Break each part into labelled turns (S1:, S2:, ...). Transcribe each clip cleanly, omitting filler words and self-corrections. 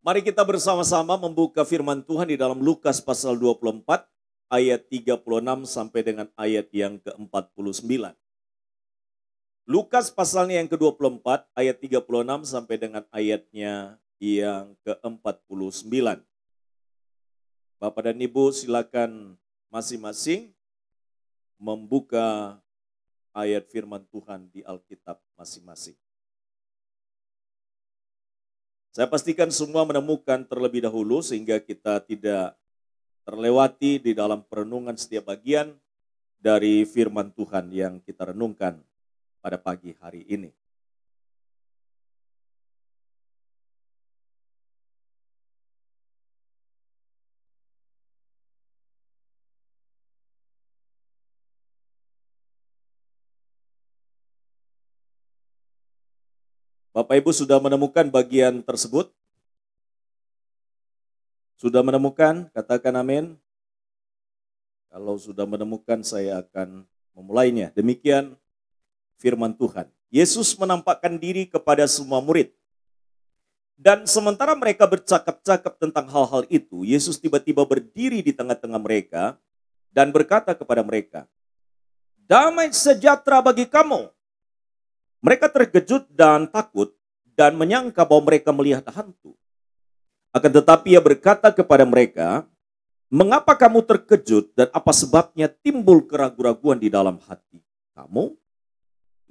S1: Mari kita bersama-sama membuka firman Tuhan di dalam Lukas pasal 24 ayat 36 sampai dengan ayat yang ke-49. Lukas pasalnya yang ke-24 ayat 36 sampai dengan ayatnya yang ke-49. Bapak dan Ibu silakan masing-masing membuka ayat firman Tuhan di Alkitab masing-masing. Saya pastikan semua menemukan terlebih dahulu sehingga kita tidak terlewati di dalam perenungan setiap bagian dari firman Tuhan yang kita renungkan pada pagi hari ini. Bapak Ibu sudah menemukan bagian tersebut? Sudah menemukan? Katakan amin. Kalau sudah menemukan saya akan memulainya. Demikian firman Tuhan. Yesus menampakkan diri kepada semua murid. Dan sementara mereka bercakap-cakap tentang hal-hal itu, Yesus tiba-tiba berdiri di tengah-tengah mereka dan berkata kepada mereka, "Damai sejahtera bagi kamu." Mereka terkejut dan takut dan menyangka bahwa mereka melihat hantu. Akan tetapi ia berkata kepada mereka, "Mengapa kamu terkejut dan apa sebabnya timbul keraguan-raguan di dalam hati kamu?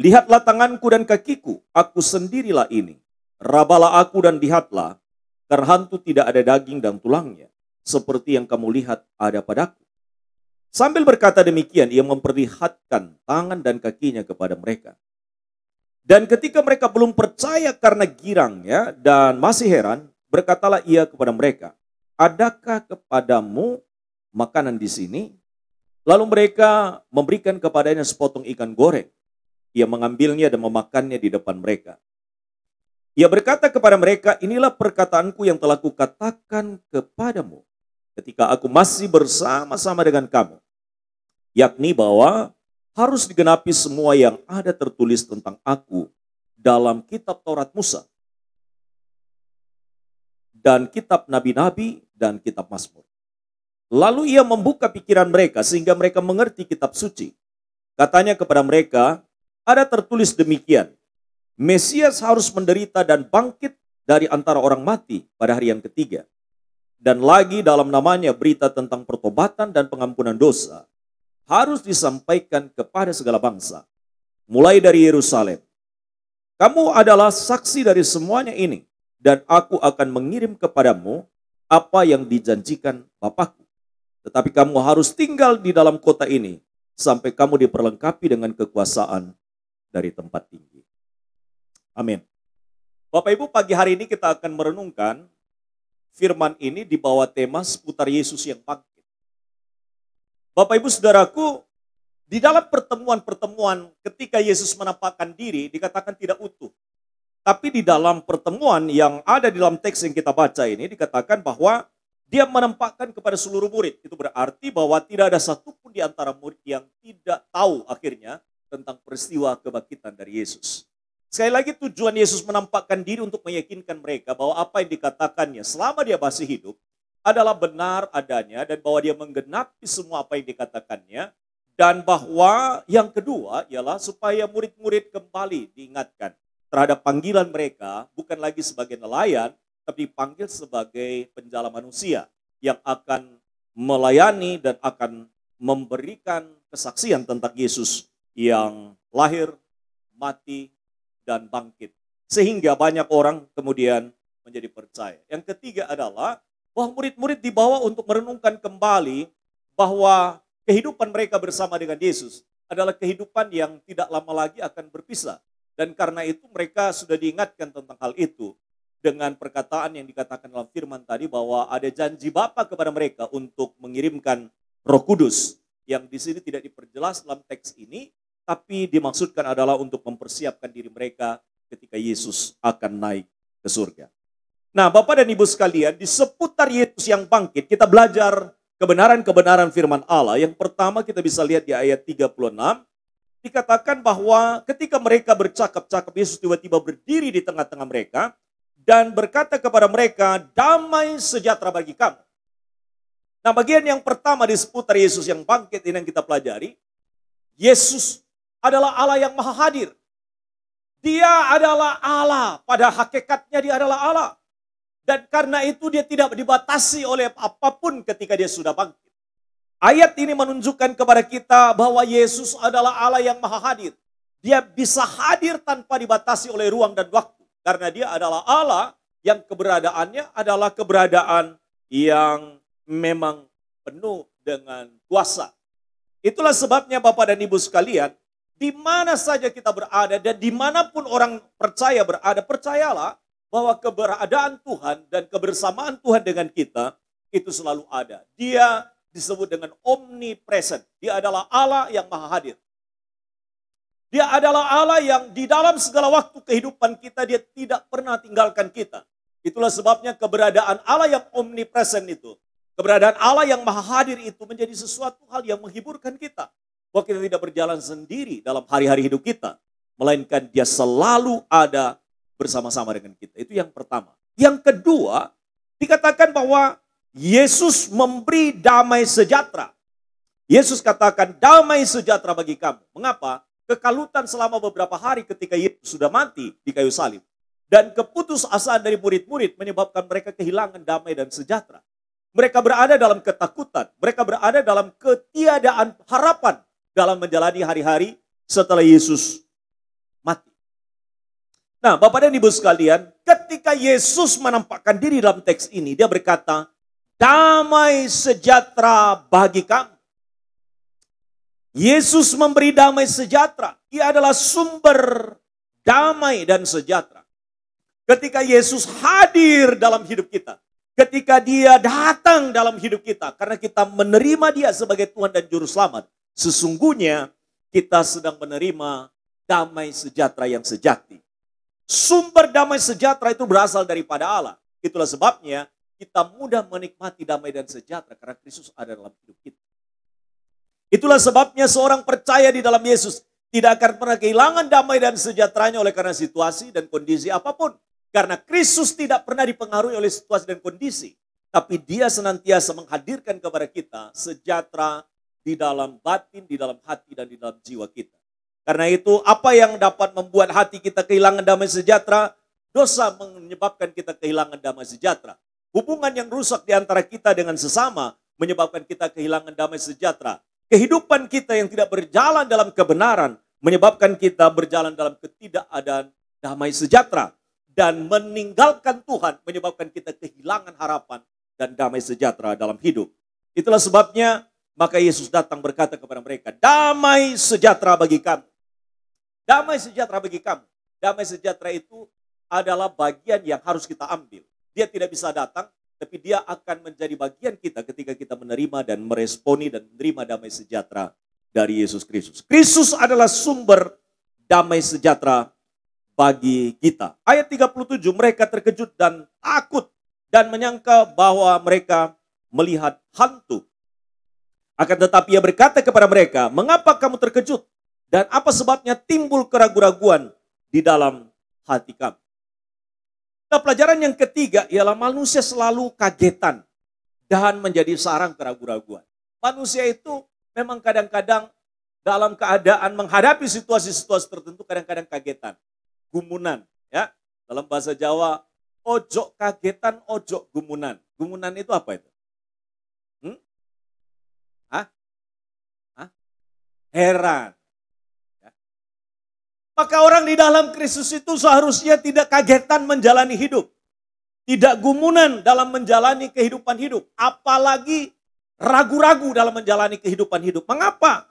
S1: Lihatlah tanganku dan kakiku, aku sendirilah ini. Rabalah aku dan lihatlah, karena hantu tidak ada daging dan tulangnya, seperti yang kamu lihat ada padaku." Sambil berkata demikian, ia memperlihatkan tangan dan kakinya kepada mereka. Dan ketika mereka belum percaya karena girangnya dan masih heran, berkatalah ia kepada mereka, "Adakah kepadamu makanan di sini?" Lalu mereka memberikan kepadanya sepotong ikan goreng. Ia mengambilnya dan memakannya di depan mereka. Ia berkata kepada mereka, "Inilah perkataanku yang telah kukatakan kepadamu ketika aku masih bersama-sama dengan kamu, yakni bahwa harus digenapi semua yang ada tertulis tentang aku dalam kitab Taurat Musa dan kitab nabi-nabi dan kitab Mazmur." Lalu ia membuka pikiran mereka sehingga mereka mengerti kitab suci. Katanya kepada mereka, "Ada tertulis demikian, Mesias harus menderita dan bangkit dari antara orang mati pada hari yang ketiga. Dan lagi dalam namanya berita tentang pertobatan dan pengampunan dosa harus disampaikan kepada segala bangsa, mulai dari Yerusalem. Kamu adalah saksi dari semuanya ini, dan aku akan mengirim kepadamu apa yang dijanjikan Bapakku. Tetapi kamu harus tinggal di dalam kota ini, sampai kamu diperlengkapi dengan kekuasaan dari tempat tinggi." Amin. Bapak Ibu, pagi hari ini kita akan merenungkan firman ini di bawah tema seputar Yesus yang bangkit. Bapak Ibu Saudaraku, di dalam pertemuan-pertemuan ketika Yesus menampakkan diri dikatakan tidak utuh. Tapi di dalam pertemuan yang ada di dalam teks yang kita baca ini dikatakan bahwa dia menampakkan kepada seluruh murid. Itu berarti bahwa tidak ada satupun di antara murid yang tidak tahu akhirnya tentang peristiwa kebangkitan dari Yesus. Sekali lagi tujuan Yesus menampakkan diri untuk meyakinkan mereka bahwa apa yang dikatakannya selama dia masih hidup adalah benar adanya dan bahwa dia menggenapi semua apa yang dikatakannya, dan bahwa yang kedua ialah supaya murid-murid kembali diingatkan terhadap panggilan mereka bukan lagi sebagai nelayan tapi dipanggil sebagai penjala manusia yang akan melayani dan akan memberikan kesaksian tentang Yesus yang lahir, mati, dan bangkit. Sehingga banyak orang kemudian menjadi percaya. Yang ketiga adalah bahwa murid-murid dibawa untuk merenungkan kembali bahwa kehidupan mereka bersama dengan Yesus adalah kehidupan yang tidak lama lagi akan berpisah. Dan karena itu mereka sudah diingatkan tentang hal itu dengan perkataan yang dikatakan dalam firman tadi bahwa ada janji Bapa kepada mereka untuk mengirimkan Roh Kudus yang di sini tidak diperjelas dalam teks ini, tapi dimaksudkan adalah untuk mempersiapkan diri mereka ketika Yesus akan naik ke surga. Nah, Bapak dan Ibu sekalian, di seputar Yesus yang bangkit, kita belajar kebenaran-kebenaran firman Allah. Yang pertama kita bisa lihat di ayat 36, dikatakan bahwa ketika mereka bercakap-cakap, Yesus tiba-tiba berdiri di tengah-tengah mereka, dan berkata kepada mereka, damai sejahtera bagi kamu. Nah, bagian yang pertama di seputar Yesus yang bangkit ini yang kita pelajari, Yesus adalah Allah yang maha hadir. Dia adalah Allah, pada hakikatnya dia adalah Allah. Dan karena itu dia tidak dibatasi oleh apapun ketika dia sudah bangkit. Ayat ini menunjukkan kepada kita bahwa Yesus adalah Allah yang maha hadir. Dia bisa hadir tanpa dibatasi oleh ruang dan waktu. Karena dia adalah Allah yang keberadaannya adalah keberadaan yang memang penuh dengan kuasa. Itulah sebabnya Bapak dan Ibu sekalian, di mana saja kita berada dan dimanapun orang percaya berada, percayalah bahwa keberadaan Tuhan dan kebersamaan Tuhan dengan kita itu selalu ada. Dia disebut dengan omnipresent. Dia adalah Allah yang maha hadir. Dia adalah Allah yang di dalam segala waktu kehidupan kita, dia tidak pernah tinggalkan kita. Itulah sebabnya keberadaan Allah yang omnipresent itu, keberadaan Allah yang maha hadir itu menjadi sesuatu hal yang menghiburkan kita. Bahwa kita tidak berjalan sendiri dalam hari-hari hidup kita, melainkan dia selalu ada bersama-sama dengan kita. Itu yang pertama. Yang kedua, dikatakan bahwa Yesus memberi damai sejahtera. Yesus katakan damai sejahtera bagi kamu. Mengapa? Kekalutan selama beberapa hari ketika Yesus sudah mati di kayu salib. Dan keputusasaan dari murid-murid menyebabkan mereka kehilangan damai dan sejahtera. Mereka berada dalam ketakutan. Mereka berada dalam ketiadaan harapan dalam menjalani hari-hari setelah Yesus mati. Nah, Bapak dan Ibu sekalian, ketika Yesus menampakkan diri dalam teks ini, dia berkata, damai sejahtera bagi kamu. Yesus memberi damai sejahtera. Ia adalah sumber damai dan sejahtera. Ketika Yesus hadir dalam hidup kita, ketika dia datang dalam hidup kita, karena kita menerima dia sebagai Tuhan dan Juru Selamat, sesungguhnya kita sedang menerima damai sejahtera yang sejati. Sumber damai sejahtera itu berasal daripada Allah. Itulah sebabnya kita mudah menikmati damai dan sejahtera karena Kristus ada dalam hidup kita. Itulah sebabnya seorang percaya di dalam Yesus tidak akan pernah kehilangan damai dan sejahteranya oleh karena situasi dan kondisi apapun. Karena Kristus tidak pernah dipengaruhi oleh situasi dan kondisi. Tapi dia senantiasa menghadirkan kepada kita sejahtera di dalam batin, di dalam hati, dan di dalam jiwa kita. Karena itu apa yang dapat membuat hati kita kehilangan damai sejahtera? Dosa menyebabkan kita kehilangan damai sejahtera. Hubungan yang rusak di antara kita dengan sesama menyebabkan kita kehilangan damai sejahtera. Kehidupan kita yang tidak berjalan dalam kebenaran menyebabkan kita berjalan dalam ketidakadaan damai sejahtera. Dan meninggalkan Tuhan menyebabkan kita kehilangan harapan dan damai sejahtera dalam hidup. Itulah sebabnya maka Yesus datang berkata kepada mereka, damai sejahtera bagi kamu. Damai sejahtera bagi kamu. Damai sejahtera itu adalah bagian yang harus kita ambil. Dia tidak bisa datang, tapi dia akan menjadi bagian kita ketika kita menerima dan meresponi dan menerima damai sejahtera dari Yesus Kristus. Kristus adalah sumber damai sejahtera bagi kita. Ayat 37, mereka terkejut dan takut dan menyangka bahwa mereka melihat hantu. Akan tetapi ia berkata kepada mereka, mengapa kamu terkejut? Dan apa sebabnya timbul keraguan-raguan di dalam hati kamu? Nah, pelajaran yang ketiga ialah manusia selalu kagetan dan menjadi sarang keraguan-raguan. Manusia itu memang kadang-kadang dalam keadaan menghadapi situasi-situasi tertentu kadang-kadang kagetan. Gumunan, ya. Dalam bahasa Jawa, ojo kagetan, ojo gumunan. Gumunan itu apa itu? Heran. Ya. Maka orang di dalam Kristus itu seharusnya tidak kagetan menjalani hidup. Tidak gumunan dalam menjalani kehidupan hidup. Apalagi ragu-ragu dalam menjalani kehidupan hidup. Mengapa?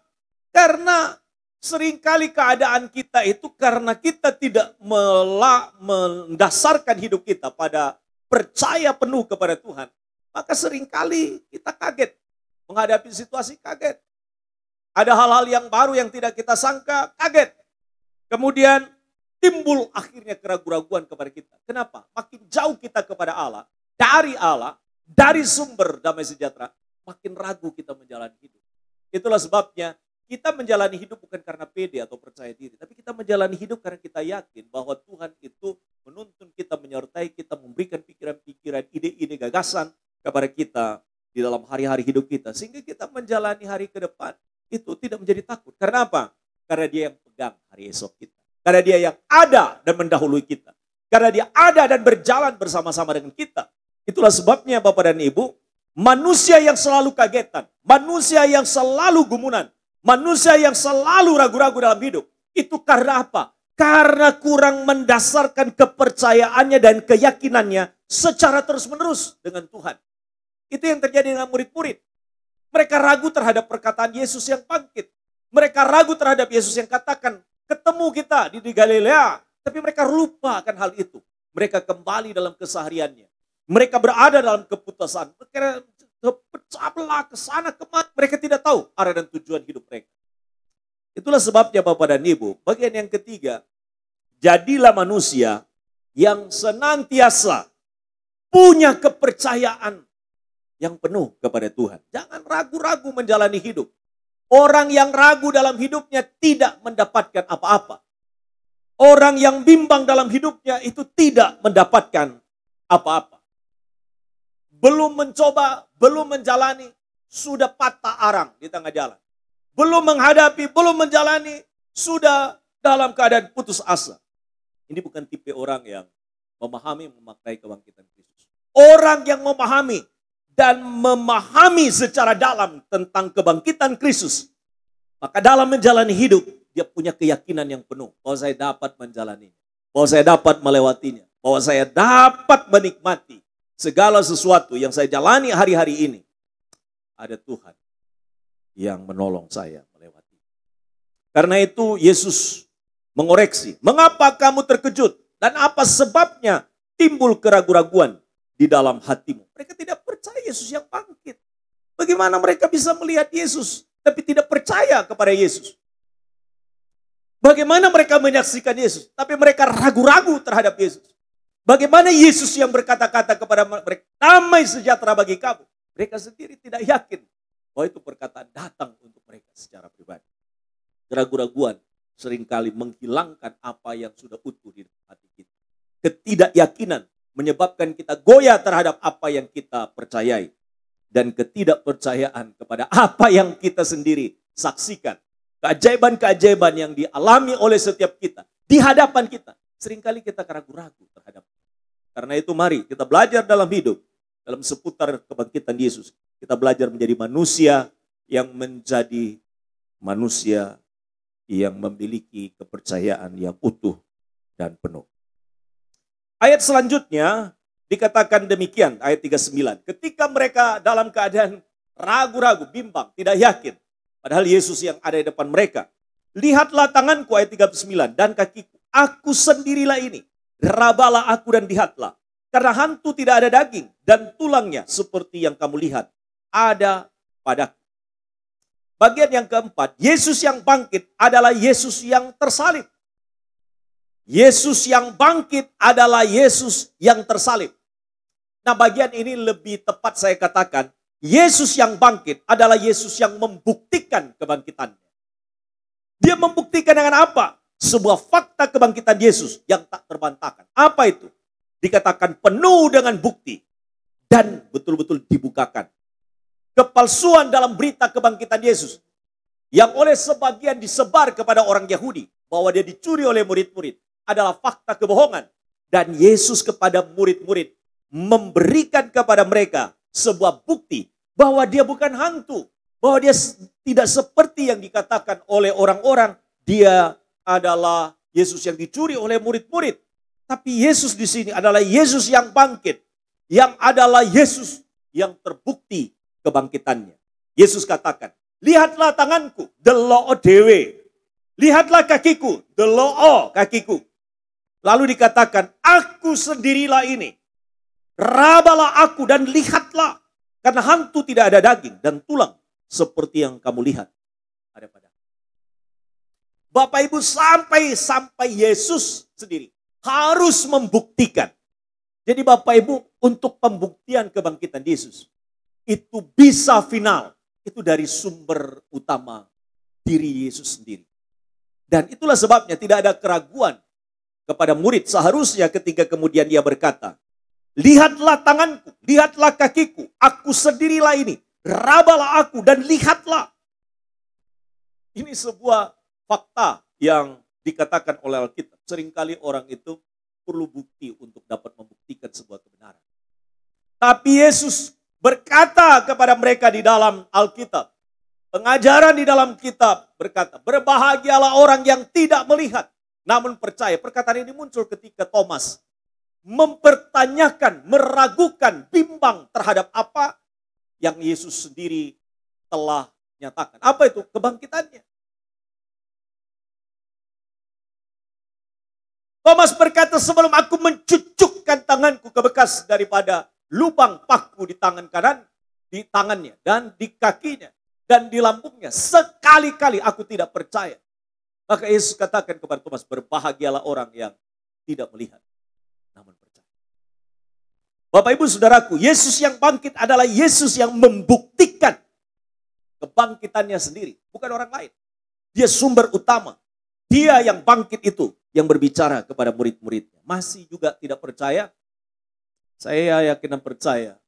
S1: Karena seringkali keadaan kita itu karena kita tidak mendasarkan hidup kita pada percaya penuh kepada Tuhan. Maka seringkali kita kaget. Menghadapi situasi kaget. Ada hal-hal yang baru yang tidak kita sangka, kaget. Kemudian timbul akhirnya keraguan-raguan kepada kita. Kenapa? Makin jauh kita kepada Allah, dari sumber damai sejahtera, makin ragu kita menjalani hidup. Itulah sebabnya Kita menjalani hidup bukan karena pede atau percaya diri, tapi kita menjalani hidup karena kita yakin bahwa Tuhan itu menuntun kita, menyertai kita, memberikan pikiran-pikiran, ide-ide, gagasan kepada kita di dalam hari-hari hidup kita. Sehingga kita menjalani hari ke depan itu tidak menjadi takut. Karena apa? Karena Dia yang pegang hari esok kita. Karena Dia yang ada dan mendahului kita. Karena Dia ada dan berjalan bersama-sama dengan kita. Itulah sebabnya Bapak dan Ibu, manusia yang selalu kagetan, manusia yang selalu gumunan, manusia yang selalu ragu-ragu dalam hidup, itu karena apa? Karena kurang mendasarkan kepercayaannya dan keyakinannya secara terus-menerus dengan Tuhan. Itu yang terjadi dengan murid-murid. Mereka ragu terhadap perkataan Yesus yang bangkit. Mereka ragu terhadap Yesus yang katakan, ketemu kita di Galilea. Tapi mereka lupa akan hal itu. Mereka kembali dalam kesehariannya. Mereka berada dalam keputusan. Mereka pecah belah ke sana kemari. Mereka tidak tahu arah dan tujuan hidup mereka. Itulah sebabnya Bapak dan Ibu, bagian yang ketiga, jadilah manusia yang senantiasa punya kepercayaan yang penuh kepada Tuhan. Jangan ragu-ragu menjalani hidup. Orang yang ragu dalam hidupnya tidak mendapatkan apa-apa. Orang yang bimbang dalam hidupnya itu tidak mendapatkan apa-apa. Belum mencoba, belum menjalani, sudah patah arang di tengah jalan. Belum menghadapi, belum menjalani, sudah dalam keadaan putus asa. Ini bukan tipe orang yang memahami, memaknai kebangkitan Kristus. Orang yang memahami dan memahami secara dalam tentang kebangkitan Kristus, maka dalam menjalani hidup, dia punya keyakinan yang penuh bahwa saya dapat menjalaninya, bahwa saya dapat melewatinya, bahwa saya dapat menikmati segala sesuatu yang saya jalani hari-hari ini. Ada Tuhan yang menolong saya melewati. Karena itu Yesus mengoreksi. Mengapa kamu terkejut? Dan apa sebabnya timbul keraguan-raguan di dalam hatimu? Mereka tidak percaya Yesus yang bangkit. Bagaimana mereka bisa melihat Yesus tapi tidak percaya kepada Yesus? Bagaimana mereka menyaksikan Yesus tapi mereka ragu-ragu terhadap Yesus? Bagaimana Yesus yang berkata-kata kepada mereka, damai sejahtera bagi kamu. Mereka sendiri tidak yakin bahwa itu perkataan datang untuk mereka secara pribadi. Keraguan-raguan seringkali menghilangkan apa yang sudah utuh di hati kita. Ketidakyakinan menyebabkan kita goyah terhadap apa yang kita percayai. Dan ketidakpercayaan kepada apa yang kita sendiri saksikan. Keajaiban-keajaiban yang dialami oleh setiap kita, di hadapan kita. Seringkali kita ragu-ragu terhadap. Karena itu mari kita belajar dalam hidup, dalam seputar kebangkitan Yesus. Kita belajar menjadi manusia yang memiliki kepercayaan yang utuh dan penuh. Ayat selanjutnya dikatakan demikian, ayat 39. Ketika mereka dalam keadaan ragu-ragu, bimbang, tidak yakin. Padahal Yesus yang ada di depan mereka. Lihatlah tanganku, ayat 39, dan kakiku. Aku sendirilah ini, rabalah aku dan lihatlah. Karena hantu tidak ada daging dan tulangnya seperti yang kamu lihat ada padaku. Bagian yang keempat, Yesus yang bangkit adalah Yesus yang tersalib. Yesus yang bangkit adalah Yesus yang tersalib. Nah, bagian ini lebih tepat saya katakan, Yesus yang bangkit adalah Yesus yang membuktikan kebangkitannya. Dia membuktikan dengan apa? Sebuah fakta kebangkitan Yesus yang tak terbantahkan. Apa itu? Dikatakan penuh dengan bukti dan betul-betul dibukakan. Kepalsuan dalam berita kebangkitan Yesus yang oleh sebagian disebar kepada orang Yahudi bahwa dia dicuri oleh murid-murid adalah fakta kebohongan. Dan Yesus kepada murid-murid memberikan kepada mereka sebuah bukti bahwa dia bukan hantu, bahwa dia tidak seperti yang dikatakan oleh orang-orang, dia adalah Yesus yang dicuri oleh murid-murid. Tapi Yesus di sini adalah Yesus yang bangkit. Yang adalah Yesus yang terbukti kebangkitannya. Yesus katakan, lihatlah tanganku, deloo dewe. Lihatlah kakiku, deloo kakiku. Lalu dikatakan, aku sendirilah ini. Rabalah aku dan lihatlah. Karena hantu tidak ada daging dan tulang seperti yang kamu lihat ada pada. Bapak Ibu, sampai Yesus sendiri harus membuktikan. Jadi Bapak Ibu, untuk pembuktian kebangkitan Yesus itu bisa final. Itu dari sumber utama diri Yesus sendiri. Dan itulah sebabnya tidak ada keraguan kepada murid. Seharusnya ketika kemudian dia berkata, lihatlah tanganku, lihatlah kakiku, aku sendirilah ini. Rabalah aku dan lihatlah. Ini sebuah fakta yang dikatakan oleh Alkitab. Seringkali orang itu perlu bukti untuk dapat membuktikan sebuah kebenaran. Tapi Yesus berkata kepada mereka di dalam Alkitab, pengajaran di dalam kitab berkata, berbahagialah orang yang tidak melihat, namun percaya. Perkataan ini muncul ketika Thomas mempertanyakan, meragukan, bimbang terhadap apa yang Yesus sendiri telah nyatakan. Apa itu? Kebangkitannya. Thomas berkata, sebelum aku mencucukkan tanganku ke bekas daripada lubang paku di tangan kanan, di tangannya dan di kakinya dan di lambungnya, sekali-kali aku tidak percaya. Maka Yesus katakan kepada Thomas, berbahagialah orang yang tidak melihat, namun percaya. Bapak Ibu Saudaraku, Yesus yang bangkit adalah Yesus yang membuktikan kebangkitannya sendiri, bukan orang lain. Dia sumber utama. Dia yang bangkit itu, yang berbicara kepada murid-muridnya. Masih juga tidak percaya? Saya yakin dan percaya,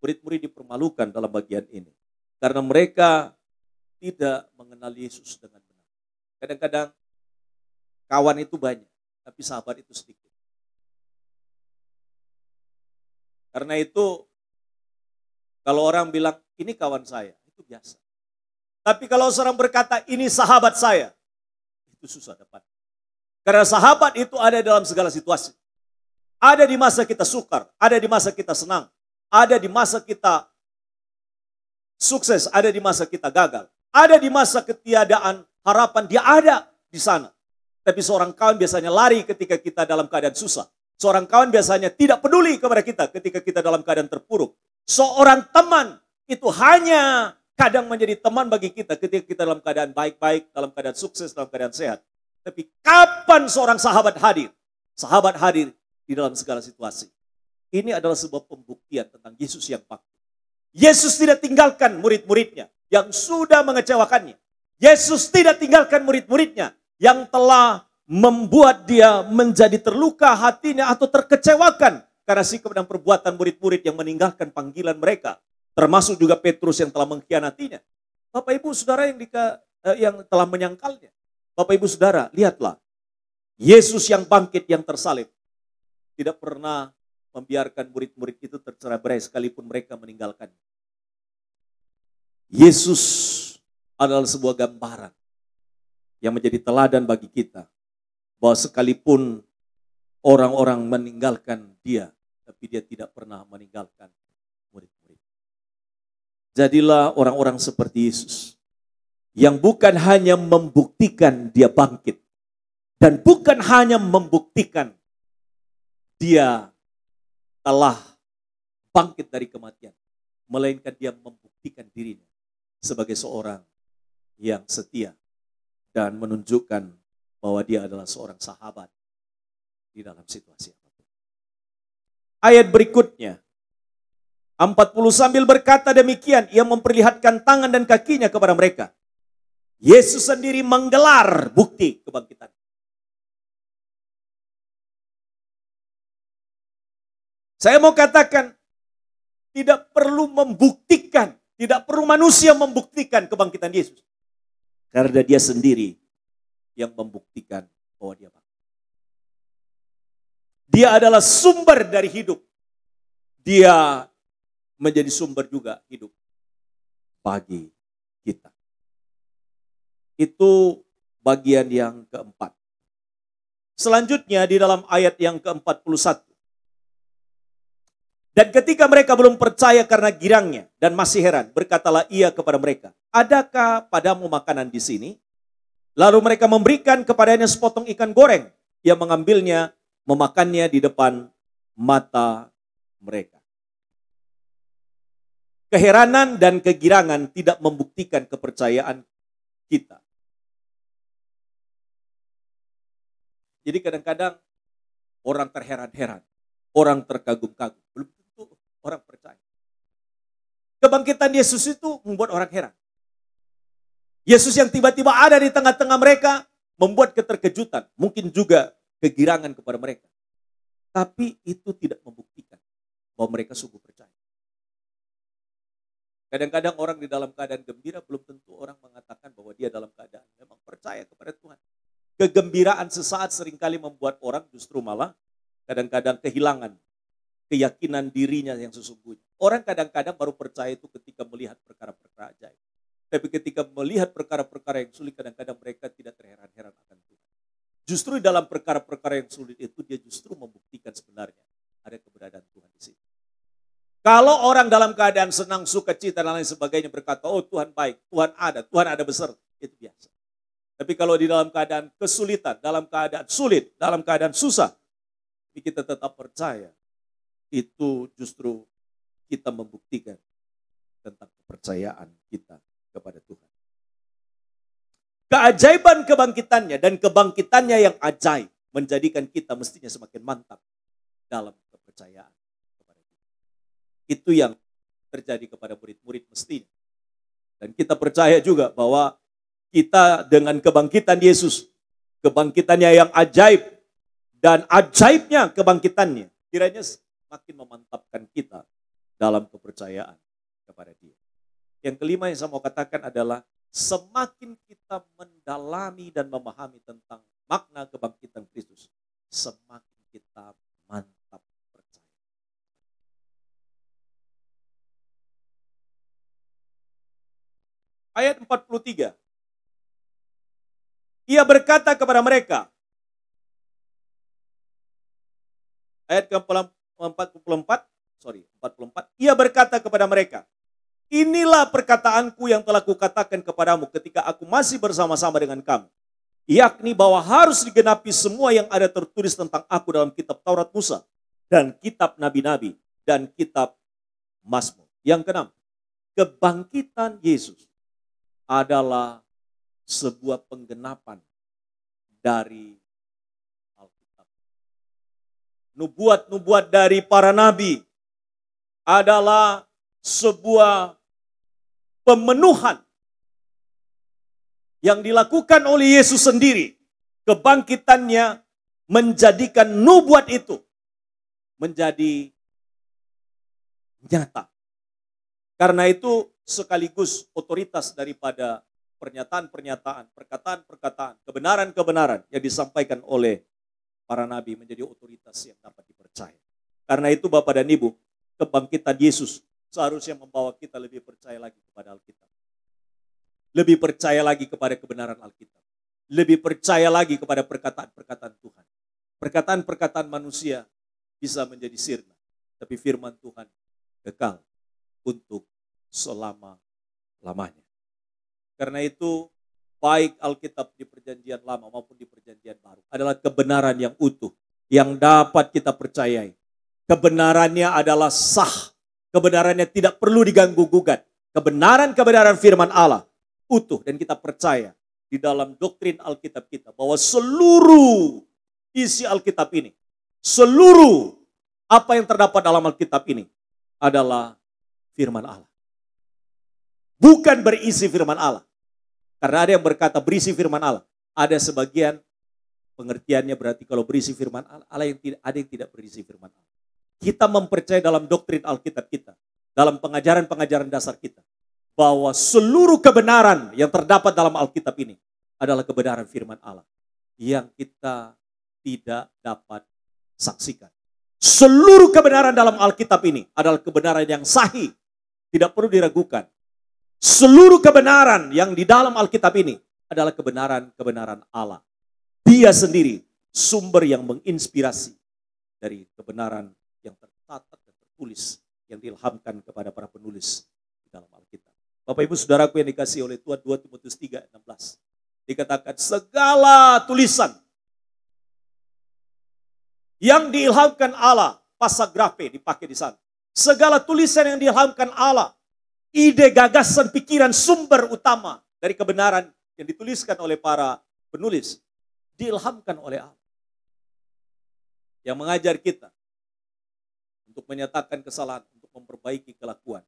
S1: murid-murid dipermalukan dalam bagian ini. Karena mereka tidak mengenal Yesus dengan benar. Kadang-kadang kawan itu banyak, tapi sahabat itu sedikit. Karena itu, kalau orang bilang, ini kawan saya, itu biasa. Tapi kalau seorang berkata, ini sahabat saya, itu susah dapat. Karena sahabat itu ada dalam segala situasi. Ada di masa kita sukar, ada di masa kita senang, ada di masa kita sukses, ada di masa kita gagal, ada di masa ketiadaan harapan, dia ada di sana. Tapi seorang kawan biasanya lari ketika kita dalam keadaan susah. Seorang kawan biasanya tidak peduli kepada kita ketika kita dalam keadaan terpuruk. Seorang teman itu hanya kadang menjadi teman bagi kita ketika kita dalam keadaan baik-baik, dalam keadaan sukses, dalam keadaan sehat. Tapi kapan seorang sahabat hadir? Sahabat hadir di dalam segala situasi. Ini adalah sebuah pembuktian tentang Yesus yang bangkit. Yesus tidak tinggalkan murid-muridnya yang sudah mengecewakannya. Yesus tidak tinggalkan murid-muridnya yang telah membuat dia menjadi terluka hatinya atau terkecewakan karena sikap dan perbuatan murid-murid yang meninggalkan panggilan mereka. Termasuk juga Petrus yang telah mengkhianatinya. Bapak Ibu Saudara yang telah menyangkalnya. Bapak Ibu Saudara, lihatlah. Yesus yang bangkit, yang tersalib. Tidak pernah membiarkan murid-murid itu tercerai-berai sekalipun mereka meninggalkan. Yesus adalah sebuah gambaran yang menjadi teladan bagi kita. Bahwa sekalipun orang-orang meninggalkan dia, tapi dia tidak pernah meninggalkan murid-murid. Jadilah orang-orang seperti Yesus. Yang bukan hanya membuktikan dia bangkit. Dan bukan hanya membuktikan dia telah bangkit dari kematian. Melainkan dia membuktikan dirinya sebagai seorang yang setia. Dan menunjukkan bahwa dia adalah seorang sahabat di dalam situasi apapun. Ayat berikutnya. 40 sambil berkata demikian, ia memperlihatkan tangan dan kakinya kepada mereka. Yesus sendiri menggelar bukti kebangkitan. Saya mau katakan, tidak perlu membuktikan, tidak perlu manusia membuktikan kebangkitan Yesus. Karena dia sendiri yang membuktikan bahwa dia bangkit. Dia adalah sumber dari hidup. Dia menjadi sumber juga hidup bagi kita. Itu bagian yang keempat. Selanjutnya di dalam ayat yang ke-41. Dan ketika mereka belum percaya karena girangnya dan masih heran, berkatalah ia kepada mereka, adakah padamu makanan di sini? Lalu mereka memberikan kepadanya sepotong ikan goreng. Ia mengambilnya, memakannya di depan mata mereka. Keheranan dan kegirangan tidak membuktikan kepercayaan kita. Jadi kadang-kadang orang terheran-heran, orang terkagum-kagum. Belum tentu orang percaya. Kebangkitan Yesus itu membuat orang heran. Yesus yang tiba-tiba ada di tengah-tengah mereka membuat keterkejutan, mungkin juga kegirangan kepada mereka. Tapi itu tidak membuktikan bahwa mereka sungguh percaya. Kadang-kadang orang di dalam keadaan gembira belum tentu orang mengatakan bahwa dia dalam keadaan memang percaya kepada Tuhan. Kegembiraan sesaat seringkali membuat orang justru malah kadang-kadang kehilangan keyakinan dirinya yang sesungguhnya. Orang kadang-kadang baru percaya itu ketika melihat perkara-perkara ajaib. Tapi ketika melihat perkara-perkara yang sulit, kadang-kadang mereka tidak terheran-heran akan Tuhan. Justru dalam perkara-perkara yang sulit itu, dia justru membuktikan sebenarnya ada keberadaan Tuhan di situ. Kalau orang dalam keadaan senang, sukacita, dan lain sebagainya berkata, oh Tuhan baik, Tuhan ada besar, itu biasa. Tapi kalau di dalam keadaan kesulitan, dalam keadaan sulit, dalam keadaan susah, kita tetap percaya, itu justru kita membuktikan tentang kepercayaan kita kepada Tuhan. Keajaiban kebangkitannya dan kebangkitannya yang ajaib menjadikan kita mestinya semakin mantap dalam kepercayaan kepada Tuhan. Itu yang terjadi kepada murid-murid mestinya. Dan kita percaya juga bahwa kita dengan kebangkitan Yesus, kebangkitannya yang ajaib dan ajaibnya kebangkitannya, kiranya semakin memantapkan kita dalam kepercayaan kepada Dia. Yang kelima yang saya mau katakan adalah semakin kita mendalami dan memahami tentang makna kebangkitan Kristus, semakin kita mantap percaya. Ayat 43. Ia berkata kepada mereka, ayat ke-44, 44, ia berkata kepada mereka, inilah perkataanku yang telah kukatakan kepadamu ketika aku masih bersama-sama dengan kamu. Yakni bahwa harus digenapi semua yang ada tertulis tentang aku dalam kitab Taurat Musa, dan kitab Nabi-Nabi, dan kitab Mazmur. Yang keenam, kebangkitan Yesus adalah sebuah penggenapan dari Alkitab. Nubuat-nubuat dari para nabi adalah sebuah pemenuhan yang dilakukan oleh Yesus sendiri. Kebangkitannya menjadikan nubuat itu menjadi nyata. Karena itu sekaligus otoritas daripada pernyataan-pernyataan, perkataan-perkataan, kebenaran-kebenaran yang disampaikan oleh para nabi menjadi otoritas yang dapat dipercaya. Karena itu Bapak dan Ibu, kebangkitan Yesus seharusnya membawa kita lebih percaya lagi kepada Alkitab. Lebih percaya lagi kepada kebenaran Alkitab. Lebih percaya lagi kepada perkataan-perkataan Tuhan. Perkataan-perkataan manusia bisa menjadi sirna, tapi firman Tuhan kekal untuk selama-lamanya. Karena itu, baik Alkitab di perjanjian lama maupun di perjanjian baru adalah kebenaran yang utuh, yang dapat kita percayai. Kebenarannya adalah sah. Kebenarannya tidak perlu diganggu-gugat. Kebenaran-kebenaran firman Allah utuh, dan kita percaya di dalam doktrin Alkitab kita bahwa seluruh isi Alkitab ini, seluruh apa yang terdapat dalam Alkitab ini adalah firman Allah. Bukan berisi firman Allah. Karena ada yang berkata berisi firman Allah. Ada sebagian pengertiannya berarti kalau berisi firman Allah yang tidak, ada yang tidak berisi firman Allah. Kita mempercayai dalam doktrin Alkitab kita, dalam pengajaran-pengajaran dasar kita, bahwa seluruh kebenaran yang terdapat dalam Alkitab ini adalah kebenaran firman Allah yang kita tidak dapat saksikan. Seluruh kebenaran dalam Alkitab ini adalah kebenaran yang sahih, tidak perlu diragukan. Seluruh kebenaran yang di dalam Alkitab ini adalah kebenaran-kebenaran Allah. Dia sendiri sumber yang menginspirasi dari kebenaran yang tercatat dan tertulis yang diilhamkan kepada para penulis di dalam Alkitab. Bapak Ibu Saudaraku yang dikasihi oleh Tuhan, 2 Timotius 3:16 dikatakan segala tulisan yang diilhamkan Allah, pasagrafe dipakai di sana. Segala tulisan yang diilhamkan Allah, ide, gagasan, pikiran, sumber utama dari kebenaran yang dituliskan oleh para penulis diilhamkan oleh Allah. Yang mengajar kita untuk menyatakan kesalahan, untuk memperbaiki kelakuan,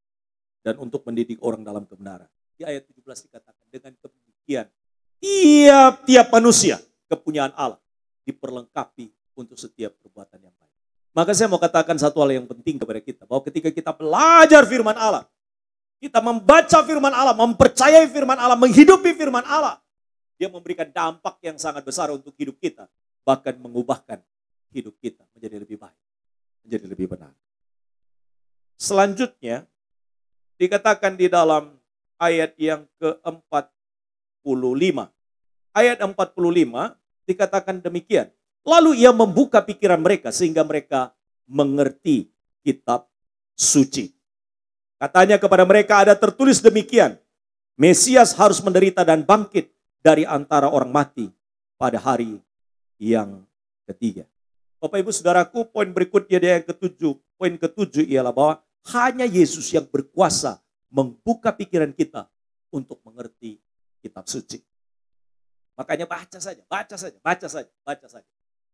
S1: dan untuk mendidik orang dalam kebenaran. Di ayat 17 dikatakan dengan demikian, tiap-tiap manusia kepunyaan Allah diperlengkapi untuk setiap perbuatan yang baik. Maka saya mau katakan satu hal yang penting kepada kita, bahwa ketika kita belajar firman Allah, kita membaca firman Allah, mempercayai firman Allah, menghidupi firman Allah, dia memberikan dampak yang sangat besar untuk hidup kita, bahkan mengubahkan hidup kita menjadi lebih baik, menjadi lebih benar. Selanjutnya, dikatakan di dalam ayat yang ke-45. Ayat 45 dikatakan demikian. Lalu ia membuka pikiran mereka sehingga mereka mengerti kitab suci. Katanya kepada mereka ada tertulis demikian. Mesias harus menderita dan bangkit dari antara orang mati pada hari yang ketiga. Bapak Ibu Saudaraku, poin berikutnya dia yang ketujuh. Poin ketujuh ialah bahwa hanya Yesus yang berkuasa membuka pikiran kita untuk mengerti kitab suci. Makanya baca saja.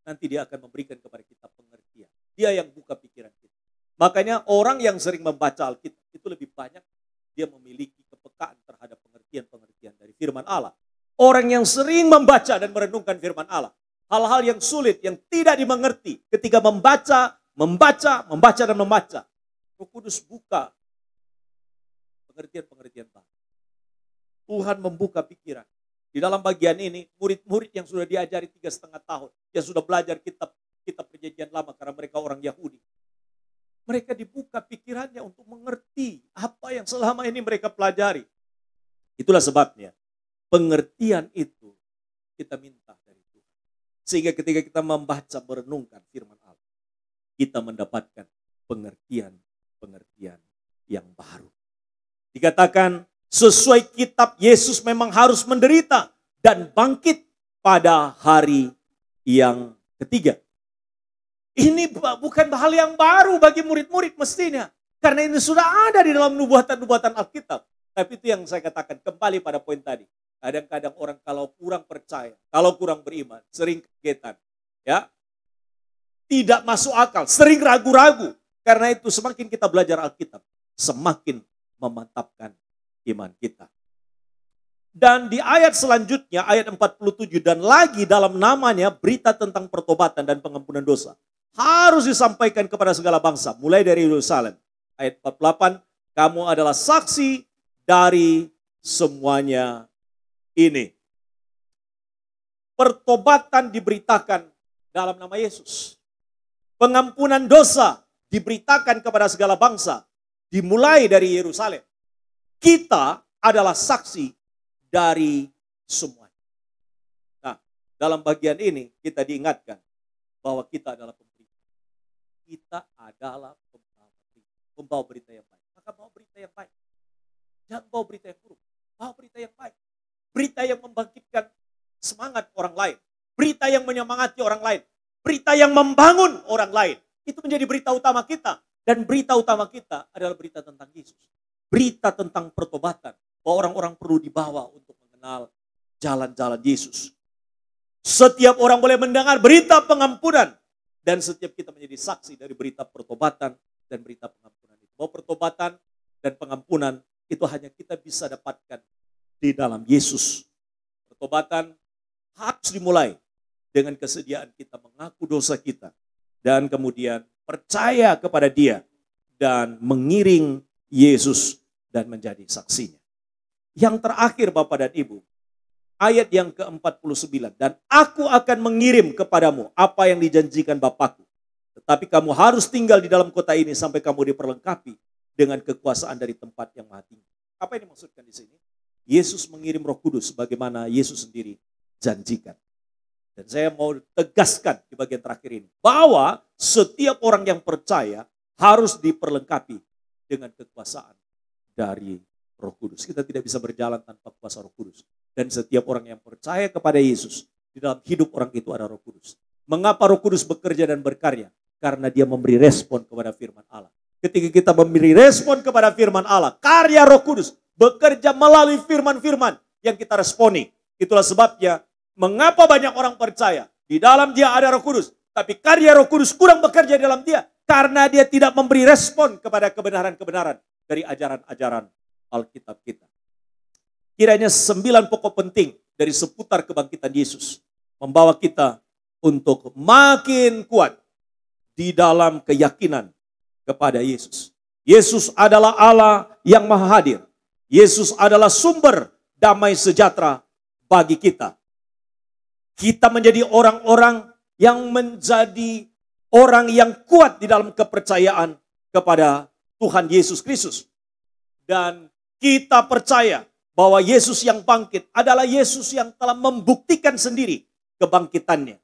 S1: Nanti dia akan memberikan kepada kita pengertian. Dia yang buka pikiran kita. Makanya orang yang sering membaca Alkitab itu lebih banyak dia memiliki kepekaan terhadap pengertian-pengertian dari firman Allah. Orang yang sering membaca dan merenungkan firman Allah, hal-hal yang sulit, yang tidak dimengerti ketika membaca dan membaca. Roh Kudus buka pengertian-pengertian baru. Tuhan membuka pikiran. Di dalam bagian ini, murid-murid yang sudah diajari 3,5 tahun, yang sudah belajar kitab perjanjian lama karena mereka orang Yahudi. Mereka dibuka pikirannya untuk mengerti apa yang selama ini mereka pelajari. Itulah sebabnya pengertian itu kita minta dari Tuhan. Sehingga ketika kita membaca, merenungkan firman Allah, kita mendapatkan pengertian yang baru. Dikatakan sesuai kitab, Yesus memang harus menderita dan bangkit pada hari yang ketiga. Ini bukan hal yang baru bagi murid-murid mestinya. Karena ini sudah ada di dalam nubuatan-nubuatan Alkitab. Tapi itu yang saya katakan kembali pada poin tadi. Kadang-kadang orang kalau kurang percaya, kalau kurang beriman, sering kagetan. Ya, tidak masuk akal, sering ragu-ragu. Karena itu semakin kita belajar Alkitab, semakin memantapkan iman kita. Dan di ayat selanjutnya, ayat 47, dan lagi dalam namanya berita tentang pertobatan dan pengampunan dosa harus disampaikan kepada segala bangsa, mulai dari Yerusalem. Ayat 48, kamu adalah saksi dari semuanya ini. Pertobatan diberitakan dalam nama Yesus. Pengampunan dosa diberitakan kepada segala bangsa, dimulai dari Yerusalem. Kita adalah saksi dari semuanya. Nah, dalam bagian ini kita diingatkan bahwa kita adalah pemberita. Kita adalah pembawa berita yang baik. Maka bawa berita yang baik. Jangan bawa berita yang buruk. Bawa berita yang baik. Berita yang membangkitkan semangat orang lain. Berita yang menyemangati orang lain. Berita yang membangun orang lain. Itu menjadi berita utama kita. Dan berita utama kita adalah berita tentang Yesus. Berita tentang pertobatan. Bahwa orang-orang perlu dibawa untuk mengenal jalan-jalan Yesus. Setiap orang boleh mendengar berita pengampunan. Dan setiap kita menjadi saksi dari berita pertobatan dan berita pengampunan itu. Bahwa pertobatan dan pengampunan itu hanya kita bisa dapatkan di dalam Yesus. Pertobatan harus dimulai dengan kesediaan kita mengaku dosa kita. Dan kemudian percaya kepada Dia. Dan mengiring Yesus dan menjadi saksinya. Yang terakhir Bapak dan Ibu, ayat yang ke-49. Dan aku akan mengirim kepadamu apa yang dijanjikan Bapakku. Tetapi kamu harus tinggal di dalam kota ini sampai kamu diperlengkapi dengan kekuasaan dari tempat yang maha tinggi. Apa yang dimaksudkan di sini? Yesus mengirim Roh Kudus sebagaimana Yesus sendiri janjikan. Dan saya mau tegaskan di bagian terakhir ini, bahwa setiap orang yang percaya harus diperlengkapi dengan kekuasaan dari Roh Kudus. Kita tidak bisa berjalan tanpa kuasa Roh Kudus. Dan setiap orang yang percaya kepada Yesus, di dalam hidup orang itu ada Roh Kudus. Mengapa Roh Kudus bekerja dan berkarya? Karena Dia memberi respon kepada firman Allah. Ketika kita memberi respon kepada firman Allah, karya Roh Kudus bekerja melalui firman-firman yang kita responi. Itulah sebabnya mengapa banyak orang percaya di dalam dia ada Roh Kudus, tapi karya Roh Kudus kurang bekerja di dalam dia karena dia tidak memberi respon kepada kebenaran-kebenaran dari ajaran-ajaran Alkitab kita. Kiranya 9 pokok penting dari seputar kebangkitan Yesus membawa kita untuk makin kuat di dalam keyakinan kepada Yesus. Yesus adalah Allah yang maha hadir. Yesus adalah sumber damai sejahtera bagi kita. Kita menjadi orang-orang yang menjadi orang yang kuat di dalam kepercayaan kepada Tuhan Yesus Kristus. Dan kita percaya bahwa Yesus yang bangkit adalah Yesus yang telah membuktikan sendiri kebangkitannya.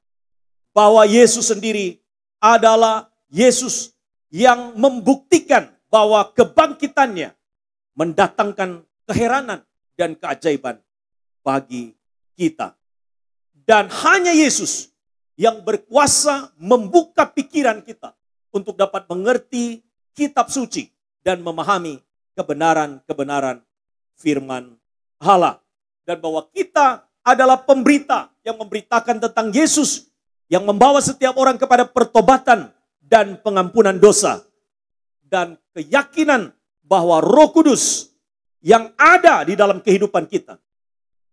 S1: Bahwa Yesus sendiri adalah Yesus yang membuktikan bahwa kebangkitannya mendatangkan keheranan dan keajaiban bagi kita. Dan hanya Yesus yang berkuasa membuka pikiran kita untuk dapat mengerti kitab suci dan memahami kebenaran-kebenaran firman Allah. Dan bahwa kita adalah pemberita yang memberitakan tentang Yesus yang membawa setiap orang kepada pertobatan dan pengampunan dosa. Dan keyakinan bahwa Roh Kudus yang ada di dalam kehidupan kita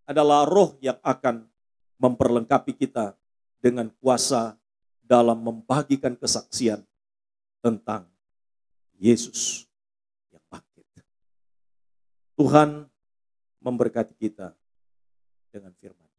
S1: adalah roh yang akan memperlengkapi kita dengan kuasa dalam membagikan kesaksian tentang Yesus yang bangkit. Tuhan memberkati kita dengan firman.